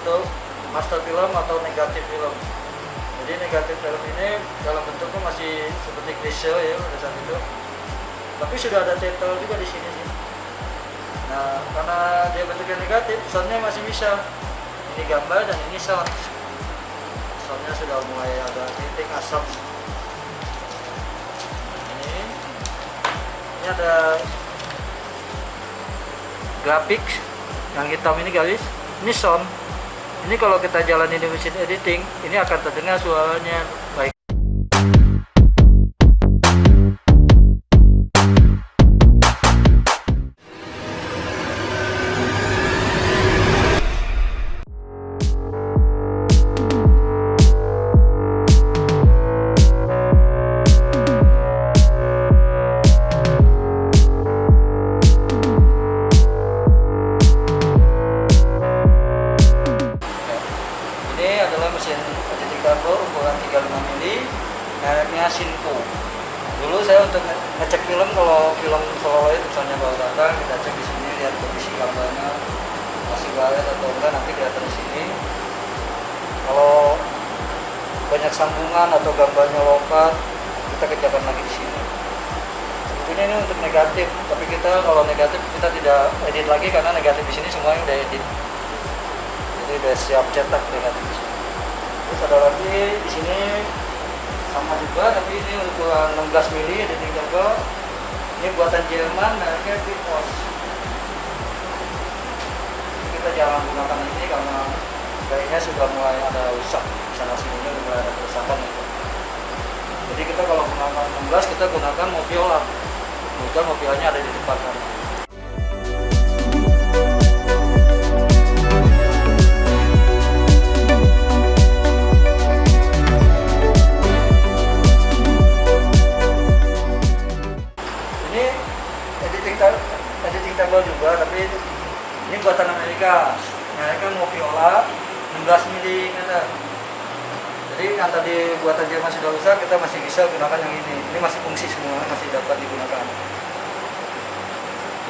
bentuk master film atau negatif film. Jadi negatif film ini dalam bentuknya masih seperti klise ya pada saat itu. Tapi sudah ada title juga di sini sih. Nah, karena dia bentuknya negatif, soundnya masih bisa. Ini gambar dan ini sound. Soundnya sudah mulai ada titik asap. Ini ada grafik yang hitam ini guys. Ini sound. Ini kalau kita jalanin di mesin editing, ini akan terdengar suaranya baik. Mesin editing turbo ukuran 35 mili, mereknya Sinco. Dulu saya untuk ngecek film, kalau film soloid misalnya baru datang, kita cek di sini, lihat kondisi gambarnya masih baret atau enggak, nanti kelihatan di sini. Kalau banyak sambungan atau gambarnya lompat, kita kerjakan lagi di sini. Sebetulnya ini untuk negatif, tapi kita kalau negatif kita tidak edit lagi karena negatif di sini semuanya udah edit. Jadi udah siap cetak negatif di sini. Terus ada lagi di sini sama juga, tapi ini ukuran 16 mili editing turbo. Ini buatan Jerman, mereknya Pipos. Kita jangan gunakan ini karena kayaknya sudah mulai ada rusak, sana sininya mulai ada kerusakan itu. Jadi kita kalau gunakan 16 kita gunakan Moviola. Kemudian Moviolanya ada di depan kan. Editing turbo juga, tapi ini buatan Amerika. Mereka Moviola 16 mm. Jadi yang tadi buatan Jerman sudah rusak, kita masih bisa gunakan yang ini. Ini masih fungsi semua, masih dapat digunakan.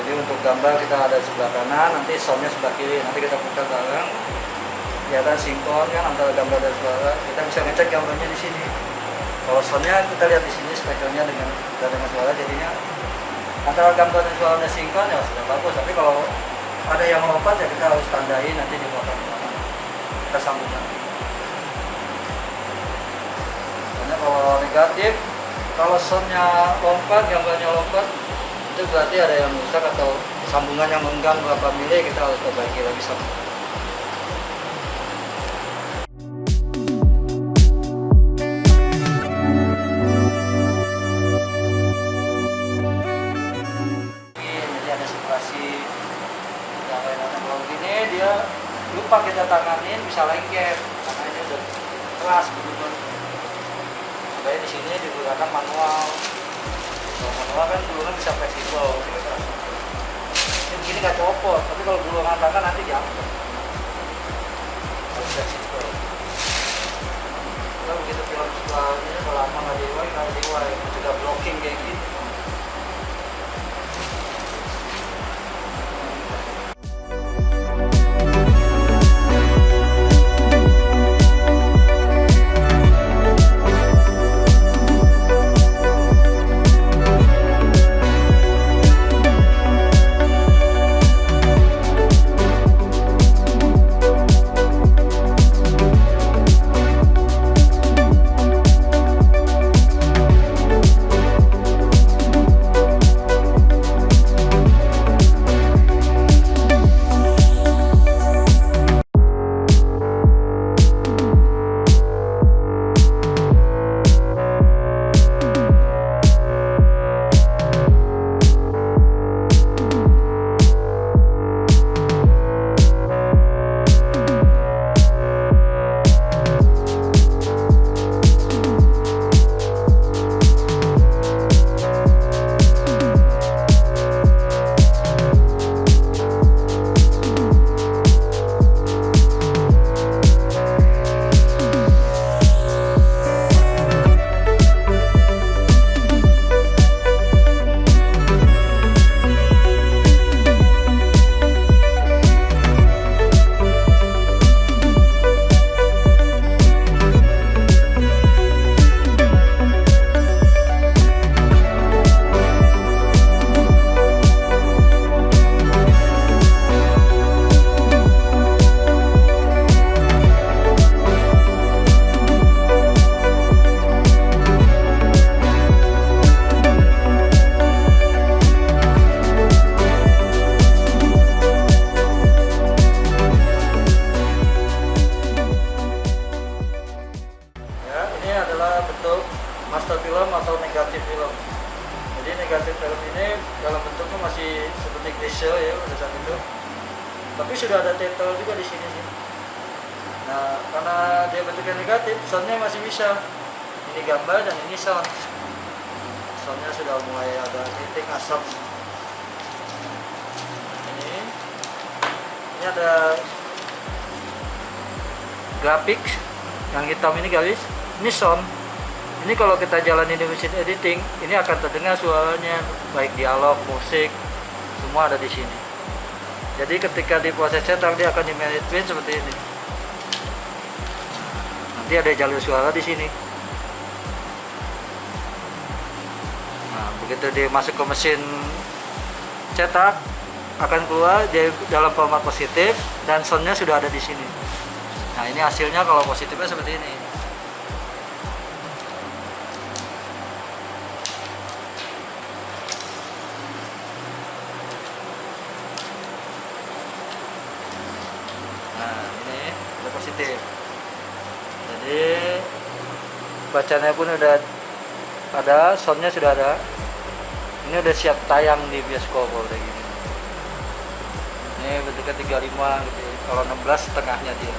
Jadi untuk gambar kita ada sebelah kanan, nanti soundnya sebelah kiri. Nanti kita putar bareng, kelihatan sinkron kan antara gambar dan suara. Kita bisa ngecek gambarnya di sini. Kalau soundnya kita lihat di sini spekernya dengan suara, jadinya antara gambar dan suaranya sinkron ya sudah bagus. Tapi kalau ada yang lompat ya kita harus tandai nanti di belakang kita sambungkan. Karena kalau negatif, kalau soundnya lompat, gambarnya lompat, itu berarti ada yang rusak atau sambungan yang menggang berapa mili, kita harus perbaiki lagi sambungan. Dia lupa kita tanganin, bisa lengket karena ini udah keras begitu. Supaya di sini digunakan manual. Kalau manual kan gulungan bisa fleksibel. Ini begini nggak copot, tapi kalau gulungan tangan nanti jatuh. Harus fleksibel. Kalau begitu film ini kalau lama nggak diwai, sudah blocking kayak gitu. tapi sudah ada title juga di sini sih. Nah, karena dia bentuknya negatif, soundnya masih bisa. Ini gambar dan ini sound. Soundnya sudah mulai ada titik asap. Ini ada grafik yang hitam ini guys. Ini sound. Ini kalau kita jalanin di mesin editing, ini akan terdengar suaranya, baik dialog, musik, semua ada di sini. Jadi ketika di proses cetak dia akan di manage print seperti ini. Nanti ada jalur suara di sini. Nah, begitu dia masuk ke mesin cetak, akan keluar dia dalam format positif dan soundnya sudah ada di sini. Nah, ini hasilnya kalau positifnya seperti ini. Nah, ini udah positif. Jadi bacanya pun udah ada, soundnya sudah ada. Ini udah siap tayang di bioskop kayak gini. Ini bentuknya 35 gitu. Kalau 16 setengahnya dia.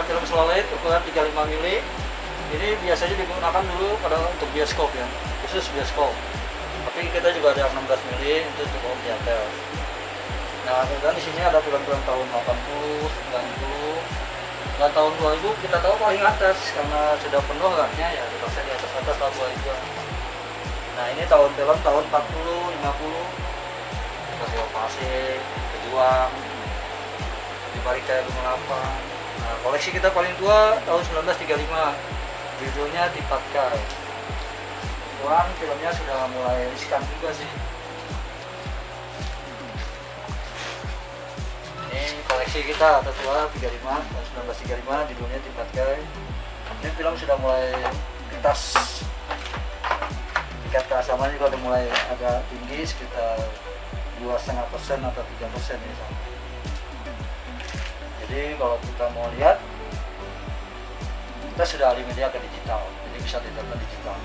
Film slow light ukuran 35 mili. Ini biasanya digunakan dulu pada untuk bioskop ya, khusus bioskop. Tapi kita juga ada 16 mili untuk home theater. Nah, kemudian di sini ada film-film tahun 80, 90, dan tahun 2000 kita tahu paling atas karena sudah penuh raknya ya, terpaksa di atas tahun 2000. Nah, ini film tahun 40, 50, Kasih Pasir, Pejuang, Di Balik Cahaya Gemerlap. Nah, koleksi kita paling tua tahun 1935, judulnya Di Patkai. Kebetulan filmnya sudah mulai riskan juga sih. Ini koleksi kita tertua 35 tahun 1935, judulnya Di Patkai. Ini film sudah mulai kertas, tingkat keasamannya juga udah mulai agak tinggi, sekitar 2,5% atau 3% misalnya. Jadi kalau kita mau lihat, kita sudah alih media ke digital, jadi bisa ditonton digital.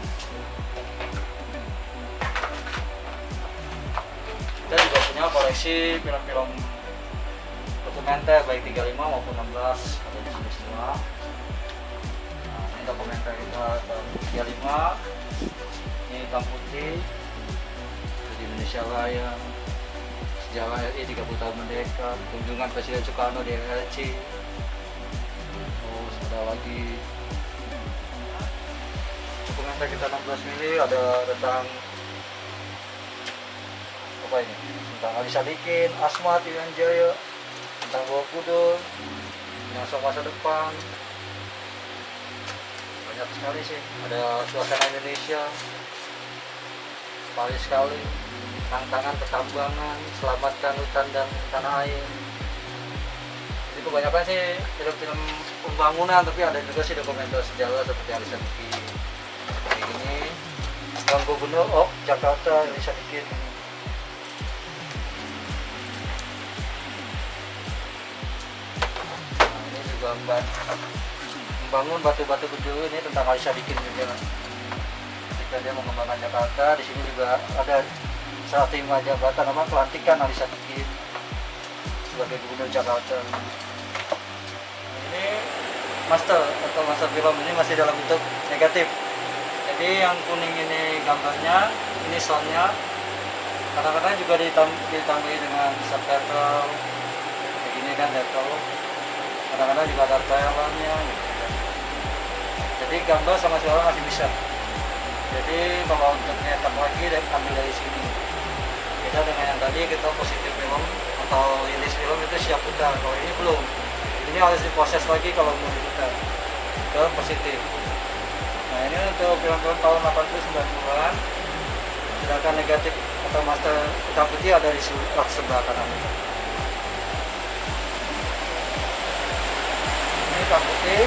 Kita juga punya koleksi film-film dokumenter baik 35 maupun 16 ada di sini semua. Nah, ini dokumenter kita tahun 35, ini hitam putih, di Indonesia Raya, sejarah RI 30 tahun merdeka, kunjungan Presiden Soekarno di RRC. Terus ada lagi dokumenter kita 16 mili, ada tentang apa ini? Tentang Ali Sadikin, Asmat, Irian Jaya, tentang Borobudur, Nyosok Masa Depan. Banyak sekali sih. Ada suasana Indonesia, sekali sekali. Tantangan pertambangan, selamatkan hutan dan tanah air. Jadi kebanyakan sih film-film pembangunan, tapi ada juga sih dokumenter sejarah seperti Ali Sadikin. Seperti ini, Bang Gubernur Jakarta, Ali Sadikin. Nah, ini juga membangun batu-batu berduri, ini tentang Ali Sadikin juga. Ketika dia mengembangkan Jakarta, di sini juga ada saat terima jabatan pelantikan Ali Sadikin sebagai Gubernur Jakarta. Ini master atau master film ini masih dalam bentuk negatif. Jadi yang kuning ini gambarnya, ini soundnya. Kadang-kadang juga ditambahi dengan subtitle, kayak gini kan title. Kadang-kadang juga ada trailernya. Gitu. Jadi gambar sama suara masih bisa. Jadi kalau untuk nyetak lagi ambil dari sini. Beda dengan yang tadi kita positif film atau rilis film itu siap putar. Kalau ini belum. Ini harus diproses lagi kalau mau diputar ke positif. Nah ini untuk film-film tahun 80-90an. Sedangkan negatif atau master hitam putih ada di sebelah kanan. Ini hitam putih.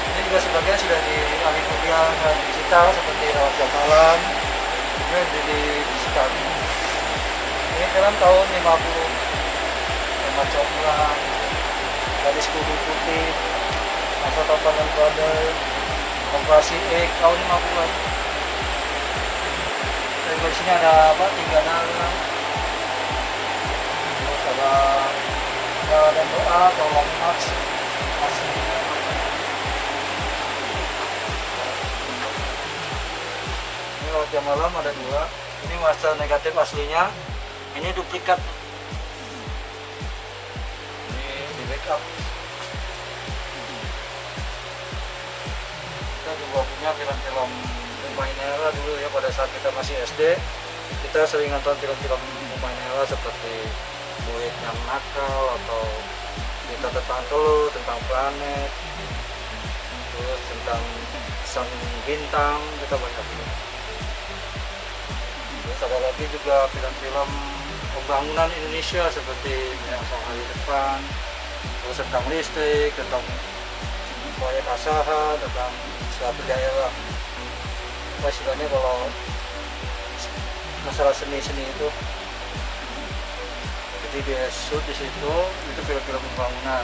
Ini juga sebagian sudah dialih kuliah digital seperti Rawat Jam Malam. Ini di digital. Ini film tahun 50. Tema Coklat, Gadis Kudu Putih, Masa Topan Badai, Operasi X tahun 50-an. Di sini ada apa? 3 dalam. Terus ada dan doa, tolong Max, masih. Ini Rawat Jam Malam ada 2. Ini master negatif aslinya. Ini duplikat. Ini di backup. Kita juga punya film-film Humainera dulu ya, pada saat kita masih SD. Kita sering nonton film-film Humainera seperti Buit yang Nakal atau Kita Tentang Telur, tentang planet, terus tentang sang bintang, kita banyak film. Terus ada lagi juga film-film pembangunan Indonesia seperti Yang Sang Hari Depan, terus tentang listrik, tentang proyek Asaha, tentang suatu daerah. Istilahnya kalau masalah seni-seni itu, jadi dia shoot di situ, itu film-film pembangunan.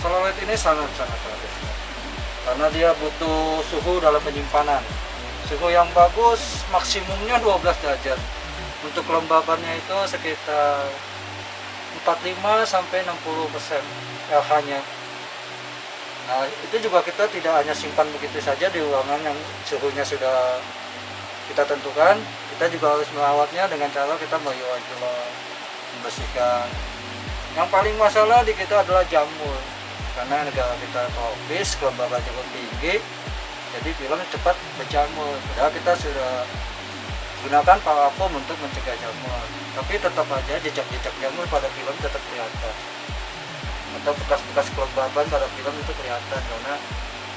Sololet ini sangat-sangat bagus karena dia butuh suhu dalam penyimpanan. Suhu yang bagus maksimumnya 12 derajat. Untuk kelembabannya itu sekitar 45 sampai 60% pH-nya. Nah, itu juga kita tidak hanya simpan begitu saja di ruangan yang suhunya sudah kita tentukan. Kita juga harus merawatnya dengan cara kita meriwayat, membersihkan. Yang paling masalah di kita adalah jamur. Karena negara kita tropis, kelembaban cukup tinggi, jadi film cepat berjamur. Padahal kita sudah gunakan parafum untuk mencegah jamur, tapi tetap aja jejak-jejak jamur pada film tetap kelihatan, atau bekas-bekas kelembaban pada film itu kelihatan karena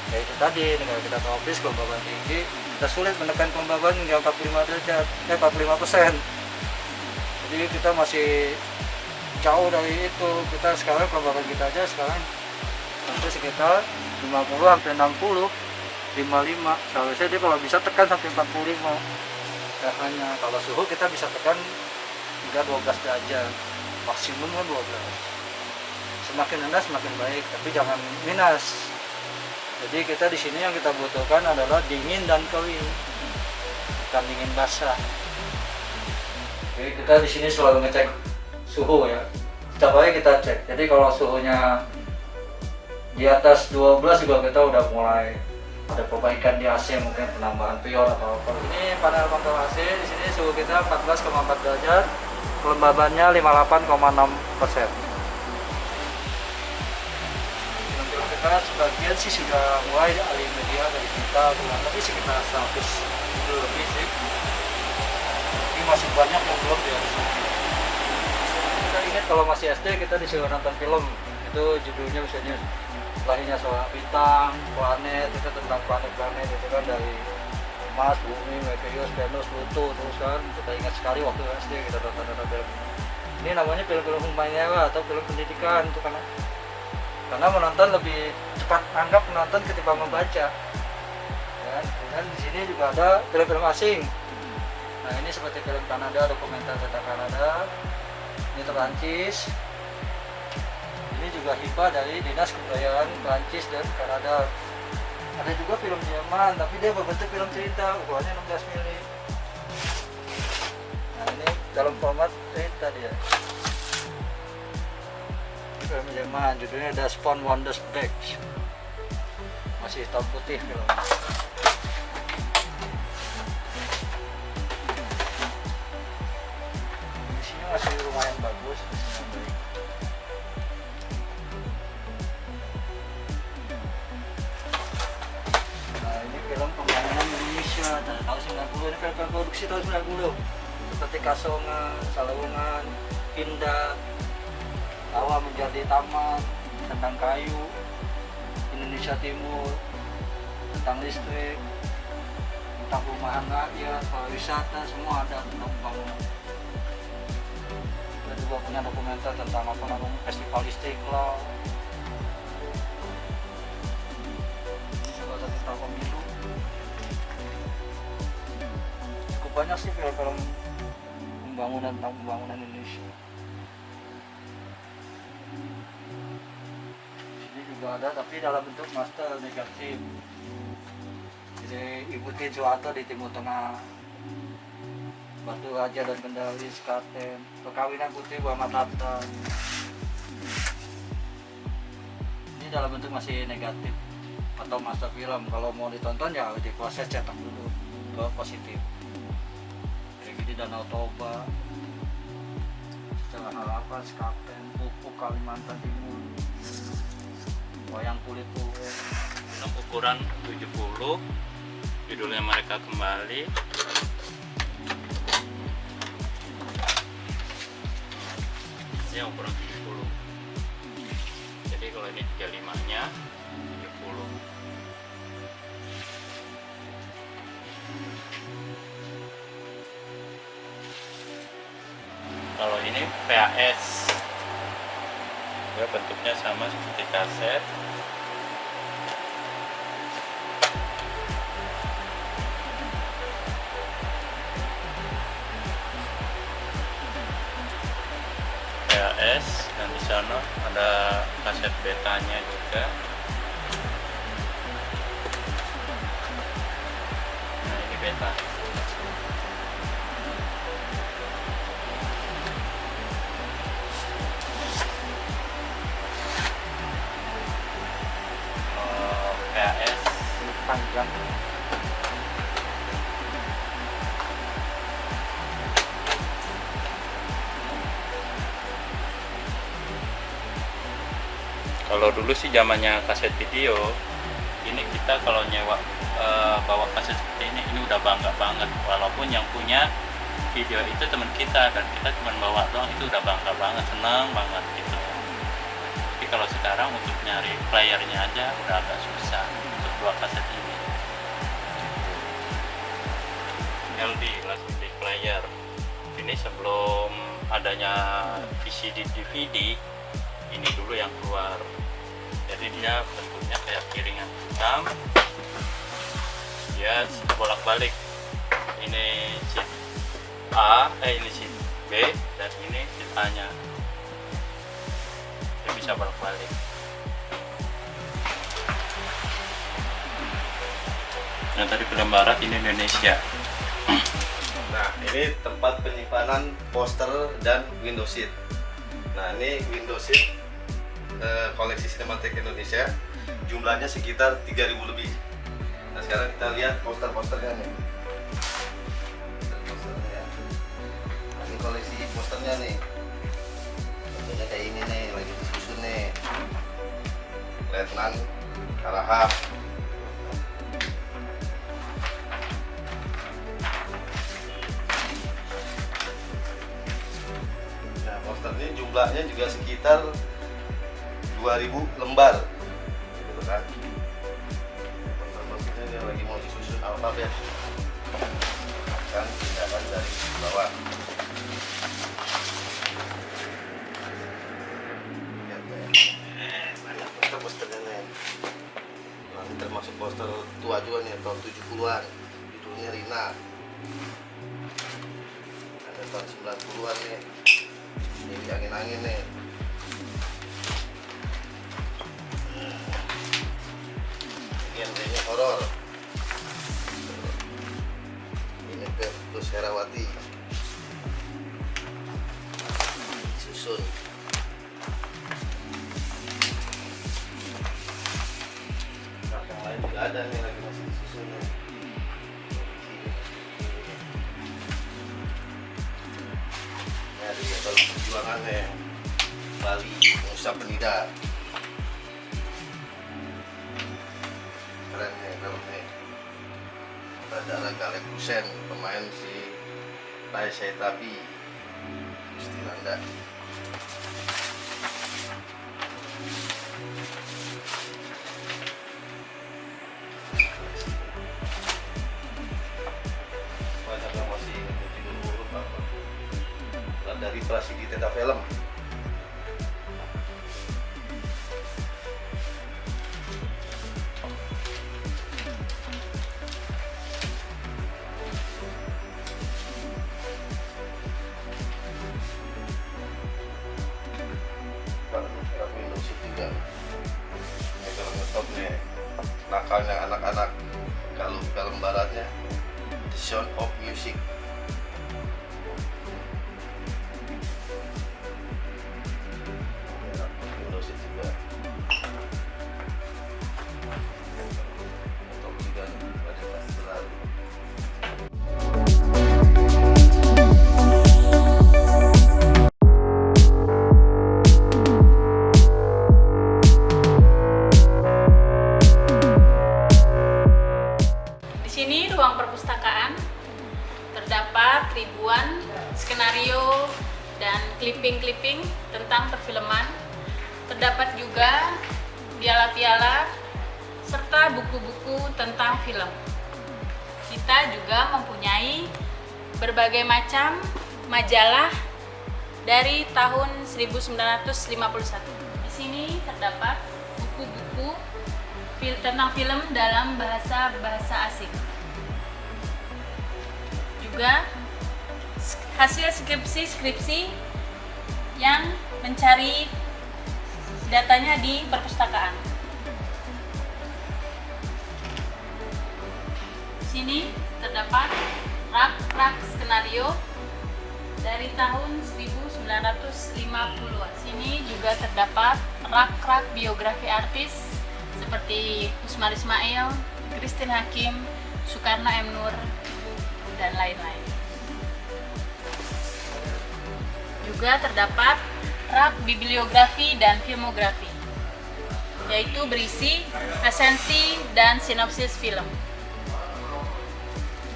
ya itu tadi, negara kita tropis, kelembaban tinggi, kita sulit menekan kelembaban hingga 45 derajat, 45%. Jadi kita masih jauh dari itu. Kita sekarang kelembaban kita aja sekarang sampai sekitar 50 sampai 60, 55. Seharusnya dia kalau bisa tekan sampai 45. Hanya kalau suhu kita bisa tekan hingga 12 derajat, maksimum 12. Semakin rendah semakin baik, tapi jangan minus. Jadi kita di sini yang kita butuhkan adalah dingin dan kering, bukan dingin basah. Jadi kita di sini selalu ngecek suhu ya. Setiap hari kita cek. Jadi kalau suhunya di atas 12 juga kita udah mulai ada perbaikan di AC, mungkin penambahan pion atau apa. Ini panel kontrol AC, di sini suhu kita 14,4 derajat, kelembabannya 58,6%. Film kita sebagian sih sudah mulai alih media dari kita, kurang lebih sekitar 100 itu lebih sih. Tapi masih banyak yang belum ya. Kita ingat kalau masih SD kita disuruh nonton film, itu judulnya misalnya lahirnya seorang bintang, planet, itu tentang planet-planet itu kan, dari Mars, Bumi, Merkurius, Venus, Pluto, terus kan kita ingat sekali waktu SD kita nonton film. Ini namanya film-film Humainera atau film pendidikan itu karena menonton lebih cepat anggap menonton ketimbang membaca. Dan di sini juga ada film-film asing. Nah ini seperti film Kanada, dokumenter tentang Kanada. Ini Perancis. Ini juga hibah dari Dinas Kebudayaan Prancis dan Kanada. Ada juga film Jerman, tapi dia berbentuk film cerita, ukurannya 16 mili. Nah ini dalam format cerita dia. Ini film Jerman, judulnya Das von Wondersberg. Masih hitam putih film. Di sini masih lumayan bagus. revolusi tahun 90 seperti Kasongan, Salawungan, Pindad, Tawa menjadi taman, tentang kayu, Indonesia Timur, tentang listrik, tentang perumahan rakyat, pariwisata, semua ada tentang pembangunan. Kita juga punya dokumenter tentang apa namanya Festival Istiqlal, juga ada tentang pemilu. Cukup banyak sih film-film pembangunan tentang pembangunan Indonesia. Sini juga ada, tapi dalam bentuk master negatif. Jadi ikuti Soeharto di Timur Tengah, Batu Raja dan Kendali, Sekaten, perkawinan Putri Muhammad Hatta. Ini dalam bentuk masih negatif atau master film. Kalau mau ditonton ya diproses cetak dulu ke positif. Jadi Danau Toba, Setelah Harapan, Sekaten, Pupuk Kalimantan Timur, Wayang Kulit Purwo. Ukuran 70, judulnya Mereka Kembali. Ini ukuran 70. Jadi kalau ini 35-nya 70. Kalau ini PAS, ya bentuknya sama seperti kaset. PAS, dan di sana ada kaset betanya juga. Nah ini beta. PAS Panjang. Kalau dulu sih zamannya kaset video, ini kita kalau nyewa bawa kaset seperti ini udah bangga banget. Walaupun yang punya video itu teman kita dan kita cuma bawa doang, itu udah bangga banget, senang banget gitu. Tapi kalau sekarang untuk nyari playernya aja udah agak susah untuk dua kaset ini. LD, LCD player. Ini sebelum adanya VCD DVD, ini dulu yang keluar. Jadi dia bentuknya kayak piringan hitam, dia bolak-balik. Ini sheet A, ini sheet B, dan ini sheet A nya. Dia bisa bolak-balik. Yang tadi film barat, ini Indonesia. Nah, ini tempat penyimpanan poster dan window seat. Nah, ini window seat koleksi Cinematheque Indonesia, jumlahnya sekitar 3.000 lebih. Nah, sekarang kita lihat poster-posternya nih. Posternya. Nah, ini koleksi posternya nih. Contohnya kayak ini nih, lagi disusun nih. Letnan Harahap. Nah, poster ini jumlahnya juga sekitar 2.000 lembar gitu kan. Poster-posternya dia lagi mau disusun alfabet kan, tindakan dari bawah. Lihat nih, banyak poster-posternya nih. Nah, ini termasuk poster tua juga nih, tahun 70-an, judulnya Rina. Ada tahun 90-an nih, ini angin-angin nih. Genrenya horor. Ini Bertus Herawati. Susun. Nah, yang lain juga ada nih, lagi masih disusun nih. Ini ada jadwal perjuangan nih, Bali, Nusa Penida. Keren nih filmnya. Ada Alek Kusen, pemain si Raisa Tapi Gusti Nanda. Banyak yang masih judul huruf apa? Dari Prasidi Tenta Film. Nakalnya anak-anak, kalau film baratnya The Sound of Music. Windows juga. Top juga pada tas terlalu. Ruang perpustakaan terdapat ribuan skenario dan clipping-clipping tentang perfilman. Terdapat juga piala-piala serta buku-buku tentang film. Kita juga mempunyai berbagai macam majalah dari tahun 1951. Di sini terdapat buku-buku tentang film dalam bahasa asing. Juga hasil skripsi yang mencari datanya di perpustakaan. Di sini terdapat rak skenario dari tahun 1950-an. Sini juga terdapat rak biografi artis seperti Usmar Ismail, Christine Hakim, Soekarno M. Nur, dan lain-lain. Juga terdapat rak bibliografi dan filmografi, yaitu berisi resensi dan sinopsis film.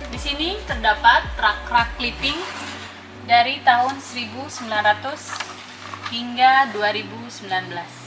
Di sini terdapat rak clipping dari tahun 1900 hingga 2019.